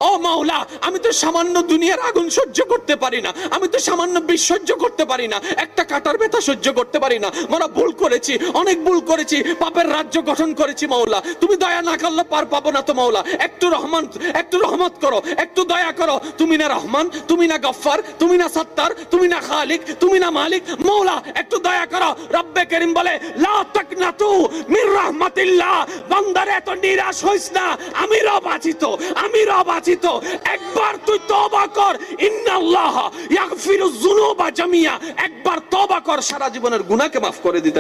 ও মাওলা, আমি তো সামান্য দুনিয়ার আগুন সহ্য করতে পারি না, আমি তো সামান্য বিষ সহ্য করতে পারি না, একটা কাটার ব্যথা সহ্য করতে পারি না। মোরা ভুল করেছি, অনেক ভুল করেছি, পাপের রাজ্য গঠন করেছি মাওলা। তুমি দয়া না করলে পার পাবো না তো মাওলা। একটু রহমত করো, একটু দয়া করো। তুমি না রহমান, তুমি না গফফার, তুমি না সত্তার, তুমি না খালিক, তুমি না মালিক। মাওলা একটু দয়া করো। রব্বে করিম বলে লা তাকনাতু মির রাহমাতিল্লাহ, বান্দারে এত নিরাশ হইস না, আমি রব আছি তো, আমি রব আছি তো। একবার তুই তওবা কর, ইন্নাল্লাহ ইয়াগফিরুয যুনুবা জামিয়া। একবার তওবা কর, সারা জীবনের গুনাহকে মাফ করে দিতে